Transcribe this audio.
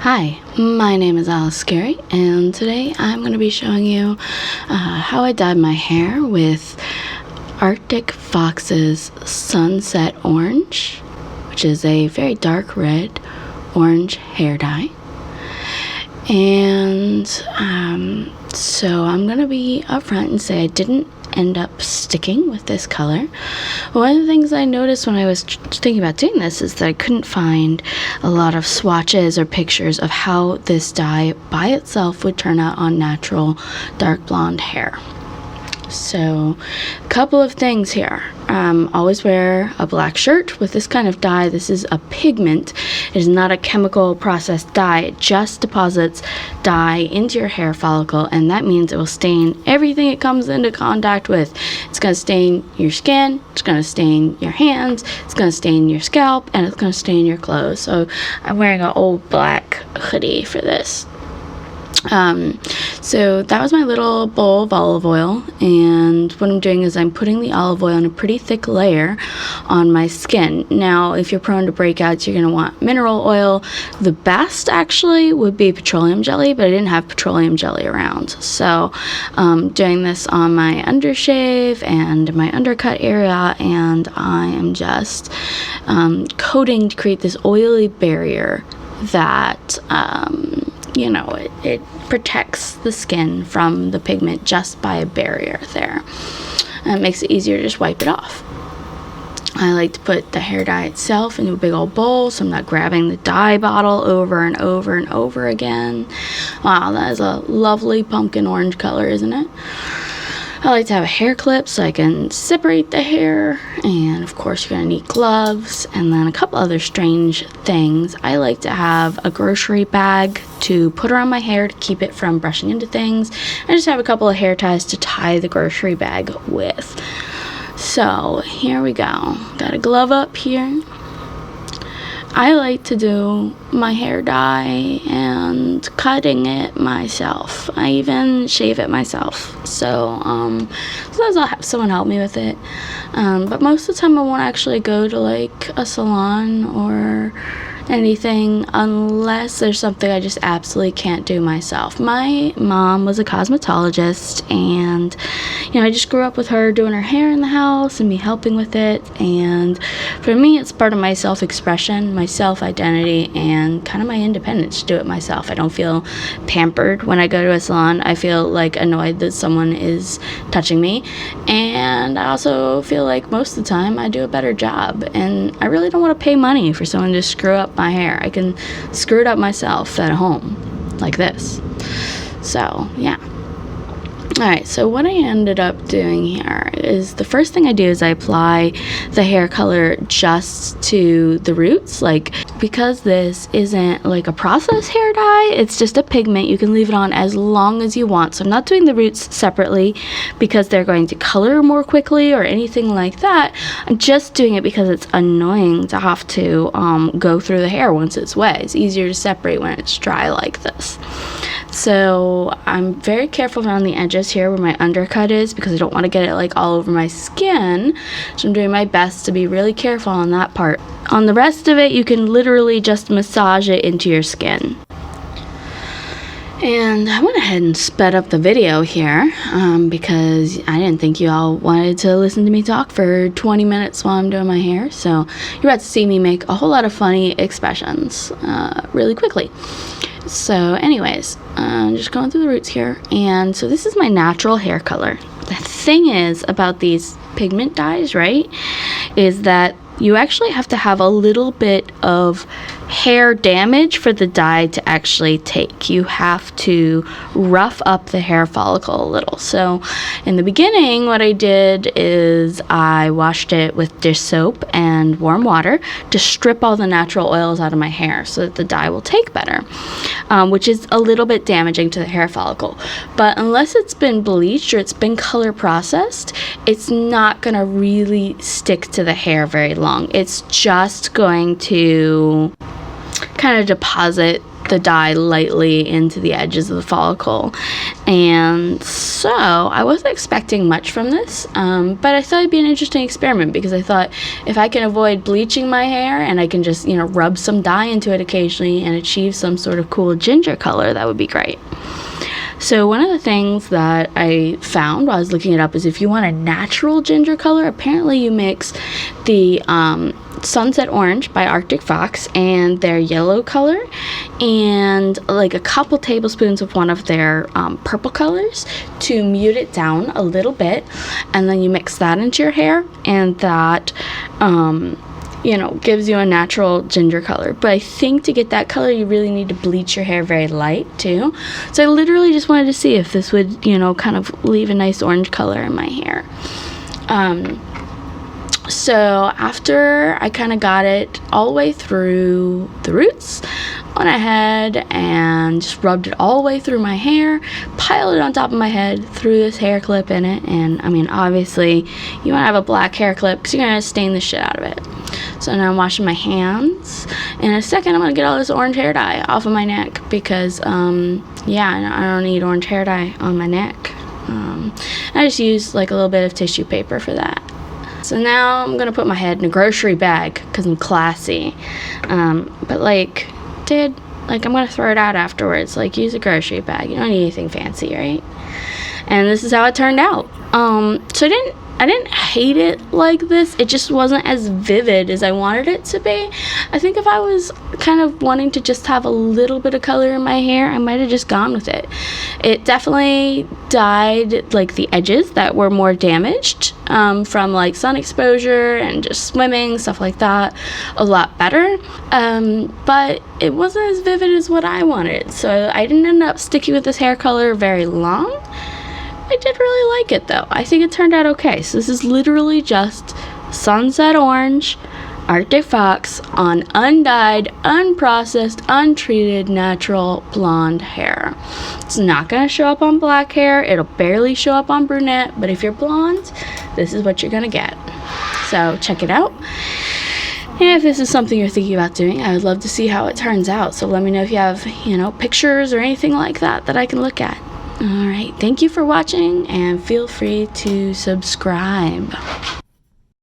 Hi, my name is Alice Scary, and today I'm going to be showing you how I dyed my hair with Arctic Fox's Sunset Orange, which is a very dark red orange hair dye. And so I'm going to be upfront and say I didn't end up sticking with this color. One of the things I noticed when I was thinking about doing this is that I couldn't find a lot of swatches or pictures of how this dye by itself would turn out on natural dark blonde hair. So, a couple of things here. Always wear a black shirt with this kind of dye. This is a pigment. It is not a chemical processed dye. It just deposits dye into your hair follicle, and that means it will stain everything it comes into contact with. It's going to stain your skin, it's going to stain your hands, it's going to stain your scalp, and it's going to stain your clothes. So I'm wearing an old black hoodie for this. So that was my little bowl of olive oil, and what I'm doing is I'm putting the olive oil in a pretty thick layer on my skin. Now, if you're prone to breakouts, you're going to want mineral oil. The best actually would be petroleum jelly, but I didn't have petroleum jelly around. So doing this on my undershave and my undercut area, and I am just coating to create this oily barrier that it protects the skin from the pigment just by a barrier there. And it makes it easier to just wipe it off. I like to put the hair dye itself into a big old bowl so I'm not grabbing the dye bottle over and over and over again. Wow, that is a lovely pumpkin orange color, isn't it? I like to have a hair clip so I can separate the hair, and of course you're going to need gloves, and then a couple other strange things. I like to have a grocery bag to put around my hair to keep it from brushing into things. I just have a couple of hair ties to tie the grocery bag with. So here we go. Got a glove up here. I like to do my hair dye and cutting it myself. I even shave it myself. So sometimes I'll have someone help me with it. But most of the time I won't actually go to like a salon or anything unless there's something I just absolutely can't do myself. My mom was a cosmetologist, and I just grew up with her doing her hair in the house and me helping with it, and for me it's part of my self-expression, my self-identity, and kind of my independence to do it myself. I don't feel pampered when I go to a salon. I feel like annoyed that someone is touching me, and I also feel like most of the time I do a better job, and I really don't want to pay money for someone to screw up my hair. I can screw it up myself at home like this. So yeah. Alright, so what I ended up doing here is the first thing I do is I apply the hair color just to the roots. Like, because this isn't like a processed hair dye, it's just a pigment, you can leave it on as long as you want. So I'm not doing the roots separately because they're going to color more quickly or anything like that. I'm just doing it because it's annoying to have to go through the hair once it's wet. It's easier to separate when it's dry like this. So I'm very careful around the edges here where my undercut is because I don't want to get it like all over my skin. So I'm doing my best to be really careful on that part. On the rest of it, you can literally just massage it into your skin. And I went ahead and sped up the video here because I didn't think you all wanted to listen to me talk for 20 minutes while I'm doing my hair. So you're about to see me make a whole lot of funny expressions really quickly. So anyways, just going through the roots here. And so this is my natural hair color. The thing is about these pigment dyes, right, is that you actually have to have a little bit of hair damage for the dye to actually take. You have to rough up the hair follicle a little. So in the beginning, what I did is I washed it with dish soap and warm water to strip all the natural oils out of my hair so that the dye will take better, which is a little bit damaging to the hair follicle. But unless it's been bleached or it's been color processed, it's not going to really stick to the hair very long. It's just going to kind of deposit the dye lightly into the edges of the follicle. And so I wasn't expecting much from this, but I thought it'd be an interesting experiment, because I thought if I can avoid bleaching my hair and I can just, you know, rub some dye into it occasionally and achieve some sort of cool ginger color, that would be great. So one of the things that I found while I was looking it up is if you want a natural ginger color, apparently you mix the Sunset Orange by Arctic Fox and their yellow color and like a couple tablespoons of one of their purple colors to mute it down a little bit, and then you mix that into your hair, and that you know, gives you a natural ginger color. But I think to get that color, you really need to bleach your hair very light too. So I literally just wanted to see if this would, you know, kind of leave a nice orange color in my hair. So after I kind of got it all the way through the roots, went ahead and just rubbed it all the way through my hair, piled it on top of my head, threw this hair clip in it, and I mean, obviously you want to have a black hair clip because you're going to stain the shit out of it. So now I'm washing my hands. In a second, I'm going to get all this orange hair dye off of my neck because, yeah, I don't need orange hair dye on my neck. I just use like a little bit of tissue paper for that. So now I'm going to put my head in a grocery bag because I'm classy. But like, I'm going to throw it out afterwards. Like, use a grocery bag. You don't need anything fancy, right? And this is how it turned out. So I didn't hate it like this. It just wasn't as vivid as I wanted it to be. I think if I was kind of wanting to just have a little bit of color in my hair, I might have just gone with it. It definitely dyed like the edges that were more damaged from like sun exposure and just swimming, stuff like that, a lot better. But it wasn't as vivid as what I wanted. So I didn't end up sticking with this hair color very long. I did really like it though. I think it turned out okay. So this is literally just Sunset Orange, Arctic Fox on undyed, unprocessed, untreated, natural blonde hair. It's not going to show up on black hair. It'll barely show up on brunette. But if you're blonde, this is what you're going to get. So check it out. And if this is something you're thinking about doing, I would love to see how it turns out. So let me know if you have, you know, pictures or anything like that I can look at. All right, thank you for watching, and feel free to subscribe.